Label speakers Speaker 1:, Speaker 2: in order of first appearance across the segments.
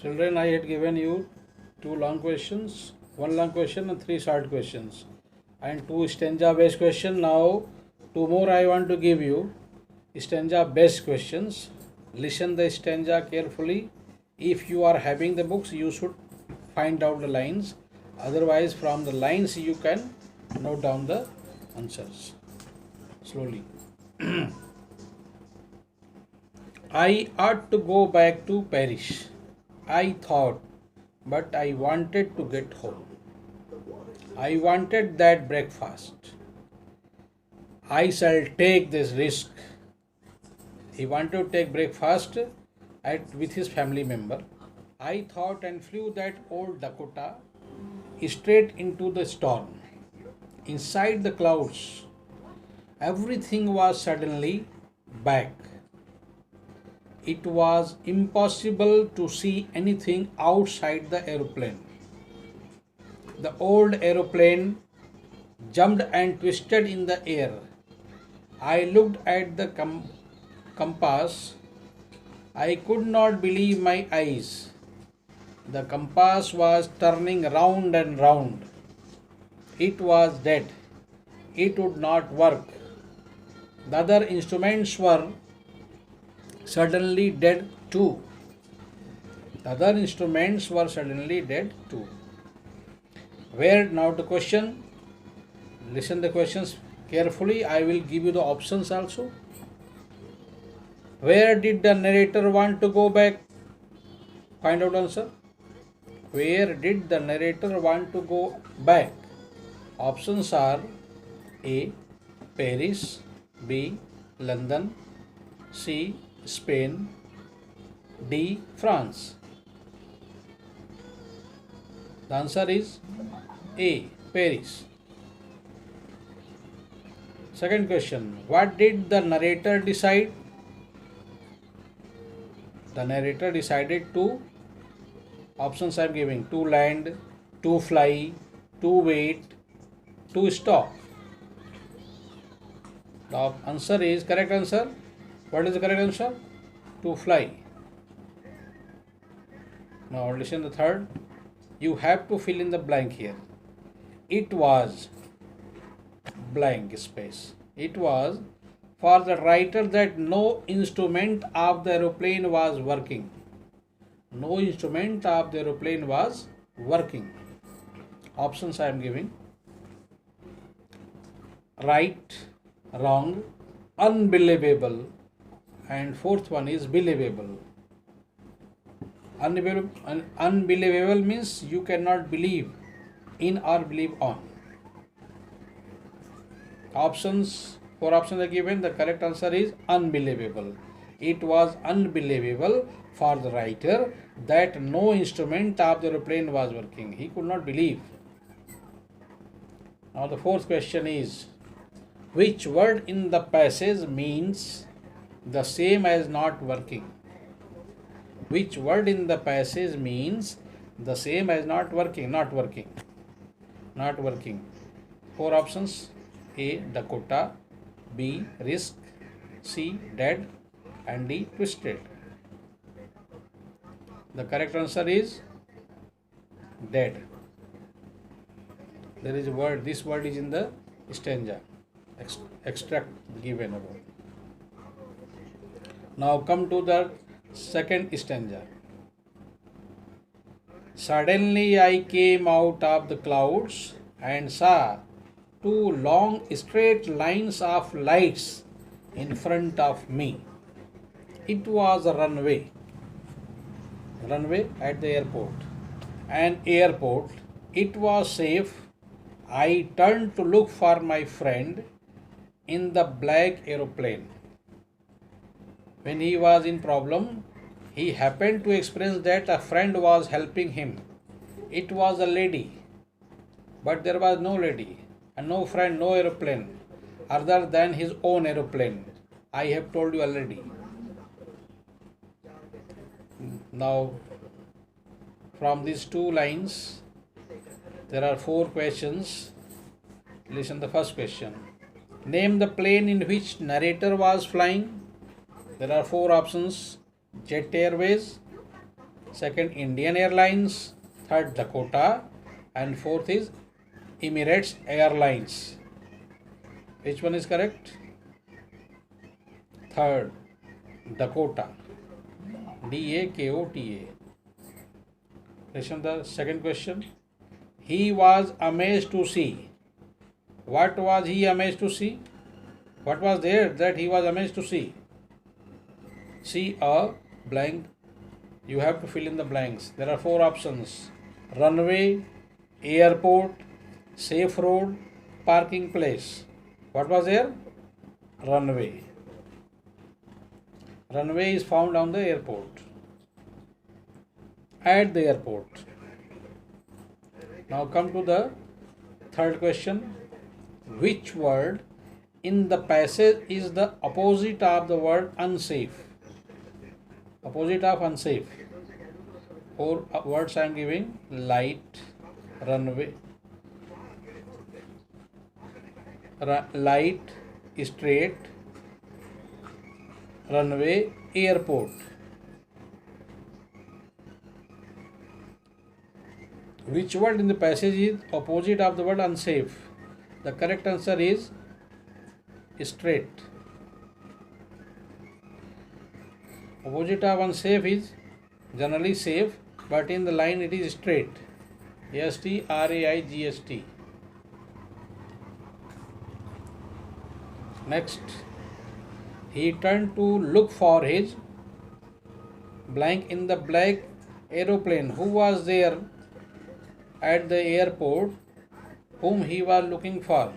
Speaker 1: Children, I had given you two long questions, one long question and three short questions, and two stanza based questions. Now, two more I want to give you stanza based questions. Listen the stanza carefully. If you are having the books, you should find out the lines. Otherwise, from the lines, you can note down the answers slowly. I ought to go back to Paris. I thought, but I wanted to get home. I wanted that breakfast. I shall take this risk. He wanted to take breakfast with his family member. I thought and flew that old Dakota straight into the storm. Inside the clouds, everything was suddenly back. It was impossible to see anything outside the aeroplane. The old aeroplane jumped and twisted in the air. I looked at the compass. I could not believe my eyes. The compass was turning round and round. It was dead. It would not work. The other instruments were suddenly dead too. The other instruments were suddenly dead too. Where now the question? Listen the questions carefully. I will give you the options also. Where did the narrator want to go back? Find out answer. Where did the narrator want to go back? Options are A. Paris, B. London, C. Spain, D. France. The answer is A. Paris. Second question. What did the narrator decide? The narrator decided to, options I am giving, to land, to fly, to wait, to stop. The answer is, correct answer. What is the correct answer? To fly. Now listen the third. You have to fill in the blank here. It was blank space. It was for the writer that no instrument of the aeroplane was working. No instrument of the aeroplane was working. Options I am giving. Right, wrong, unbelievable, and fourth one is believable. Unbelievable means you cannot believe in or believe on. Four options are given. The correct answer is unbelievable. It was unbelievable for the writer that no instrument of the aeroplane was working. He could not believe. Now the fourth question is, which word in the passage means the same as not working? Which word in the passage means the same as not working? Not working. Not working. Four options. A. Dakota, B. Risk, C. Dead, and D. Twisted. The correct answer is dead. There is a word, this word is in the stanza. Extract given above. Now come to the second stanza. Suddenly I came out of the clouds and saw two long straight lines of lights in front of me. It was a runway at the airport. An airport. It was safe. I turned to look for my friend in the black aeroplane. When he was in problem, he happened to experience that a friend was helping him. It was a lady, but there was no lady and no friend, no aeroplane other than his own aeroplane. I have told you already. Now, from these two lines, there are four questions. Listen the first question. Name the plane in which narrator was flying. There are four options. Jet Airways, second Indian Airlines, third Dakota, and fourth is Emirates Airlines. Which one is correct? Third, Dakota. Dakota. Listen the second question. He was amazed to see. What was he amazed to see? What was there that he was amazed to see? See a blank. You have to fill in the blanks. There are four options: runway, airport, safe road, parking place. What was there? Runway. Runway is found on the airport. At the airport. Now come to the third question. Which word in the passage is the opposite of the word unsafe? Opposite of unsafe. Four words I am giving: light, runway, light, straight, runway, airport. Which word in the passage is opposite of the word unsafe? The correct answer is straight. Opposite of unsafe is generally safe, but in the line it is straight. STRAIGST. Next, he turned to look for his blank in the black aeroplane. Who was there at the airport whom he was looking for?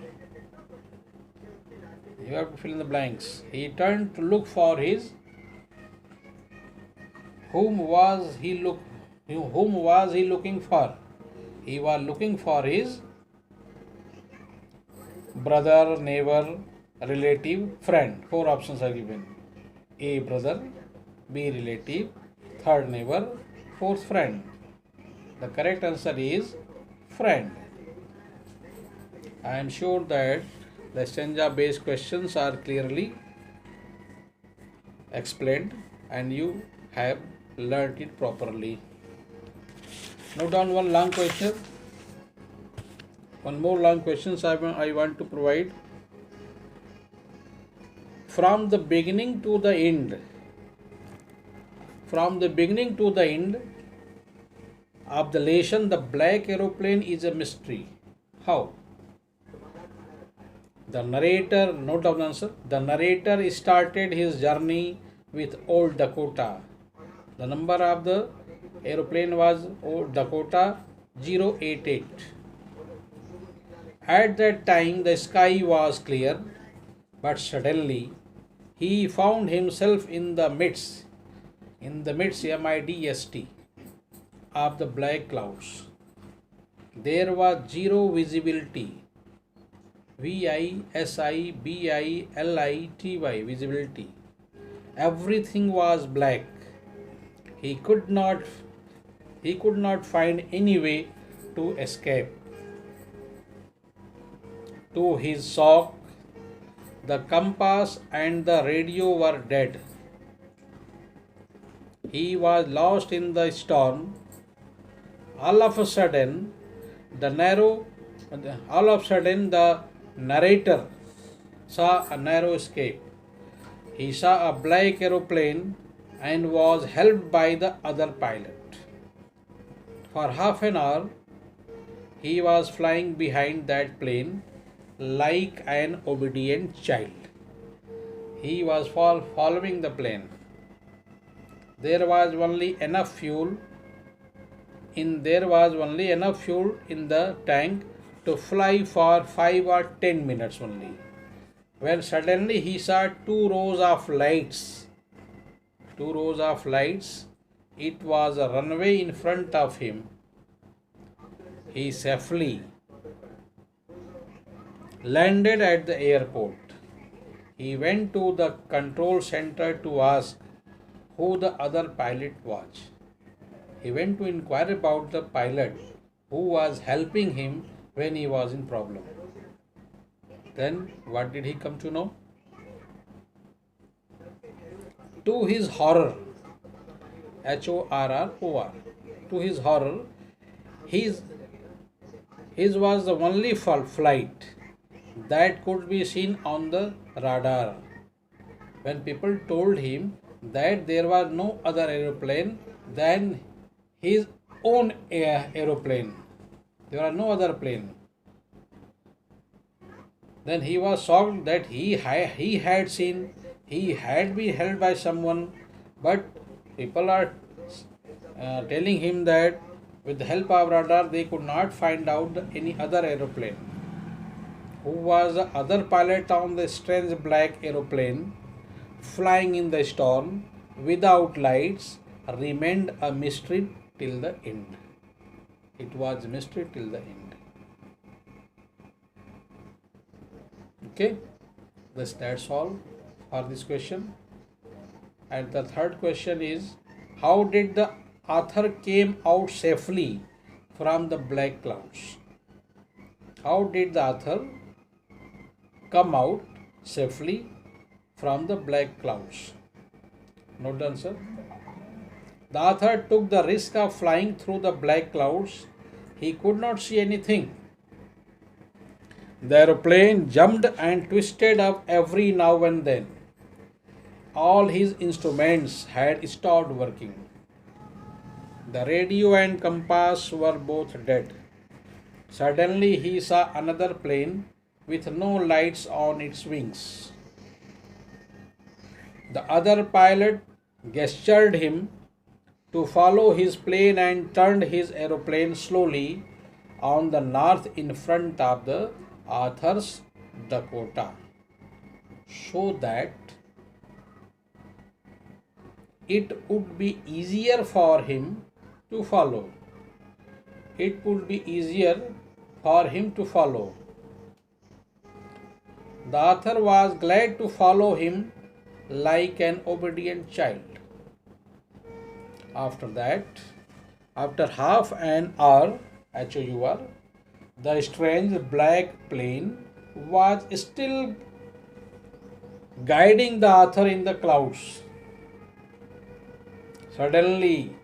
Speaker 1: You have to fill in the blanks. He turned to look for his. Whom was he looking for? He was looking for his brother, neighbor, relative, friend. Four options are given: A, brother; B, relative; third, neighbor; fourth, friend. The correct answer is friend. I am sure that the stanza based questions are clearly explained and you have learnt it properly. Note down one long question. One more long questions I want to provide. From the beginning to the end. From the beginning to the end of the lesson, the black aeroplane is a mystery. How? The narrator, note down the answer. The narrator started his journey with Old Dakota. The number of the aeroplane was Old Dakota 088. At that time the sky was clear, but suddenly he found himself in the midst MIDST of the black clouds. There was zero visibility. VISIBILITY, visibility. Everything was black. He could not find any way to escape. To his shock, the compass and the radio were dead. He was lost in the storm. All of a sudden, the narrator saw a narrow escape. He saw a black aeroplane and was helped by the other pilot. For half an hour, he was flying behind that plane like an obedient child. He was following the plane. There was only enough fuel in the tank to fly for 5 or 10 minutes only. When suddenly he saw two rows of lights. It was a runway in front of him. He safely landed at the airport. He went to the control center to ask who the other pilot was. He went to inquire about the pilot who was helping him when he was in problem. Then what did he come to know? To his horror, HORROR. To his horror, his his was the only flight that could be seen on the radar. When people told him that there was no other aeroplane than his own aeroplane, there was no other plane, then he was shocked that he had seen, he had been held by someone, but people are telling him that with the help of radar they could not find out any other aeroplane. Who was the other pilot on the strange black aeroplane flying in the storm without lights remained a mystery till the end. It was a mystery till the end. Okay, that's all for this question. And the third question is, how did the author came out safely from the black clouds? How did the author come out safely from the black clouds? Note the answer. The author took the risk of flying through the black clouds. He could not see anything. The aeroplane jumped and twisted up every now and then. All his instruments had stopped working. The radio and compass were both dead. Suddenly he saw another plane with no lights on its wings. The other pilot gestured him to follow his plane and turned his aeroplane slowly on the north in front of the author's Dakota, so that it would be easier for him to follow. It would be easier for him to follow. The author was glad to follow him like an obedient child. After that, after half an hour, HOUR, the strange black plane was still guiding the author in the clouds. Suddenly,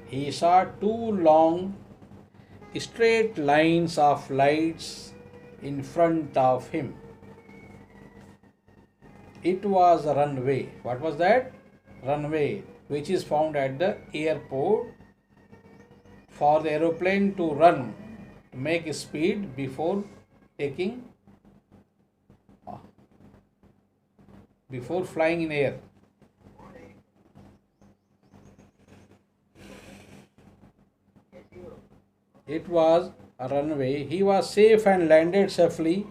Speaker 1: he saw two long, straight lines of lights in front of him. It was a runway. What was that? Runway, which is found at the airport for the aeroplane to run, to make speed before flying in air. It was a runway. He was safe and landed safely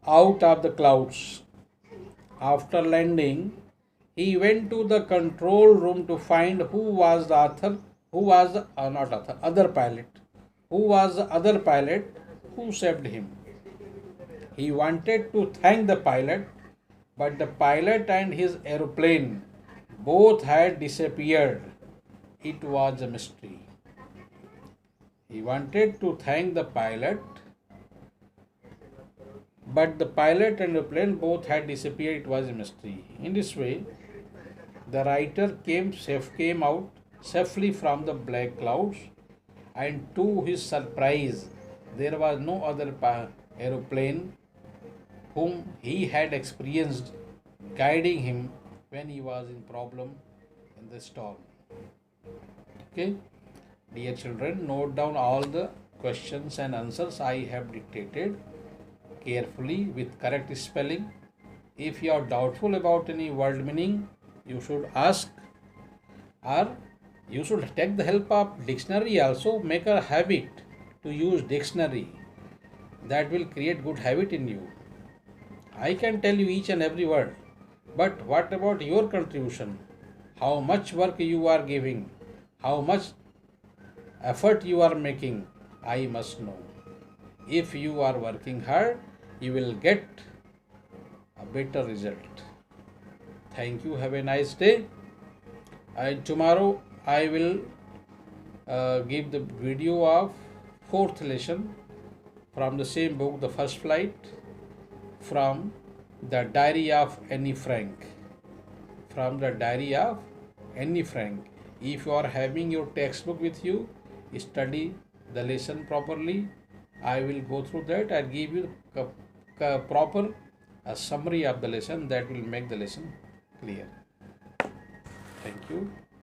Speaker 1: out of the clouds. After landing, he went to the control room to find who was the other pilot. Who was the other pilot who saved him? He wanted to thank the pilot, but the pilot and his aeroplane both had disappeared. It was a mystery. He wanted to thank the pilot, but the pilot and the plane both had disappeared. It was a mystery. In this way, the writer came out safely from the black clouds, and to his surprise, there was no other aeroplane whom he had experienced guiding him when he was in problem in the storm. Okay, dear children, note down all the questions and answers I have dictated carefully with correct spelling. If you are doubtful about any word meaning, you should ask, or you should take the help of dictionary also. Make a habit to use dictionary. That will create good habit in you. I can tell you each and every word, but what about your contribution? How much work you are giving? How much effort you are making? I must know. If you are working hard, you will get a better result. Thank you. Have a nice day. And tomorrow I will give the video of fourth lesson from the same book, The First Flight, from the Diary of Annie Frank. From the Diary of Annie Frank. If you are having your textbook with you, study the lesson properly. I will go through that and give you proper summary of the lesson that will make the lesson clear. Thank you.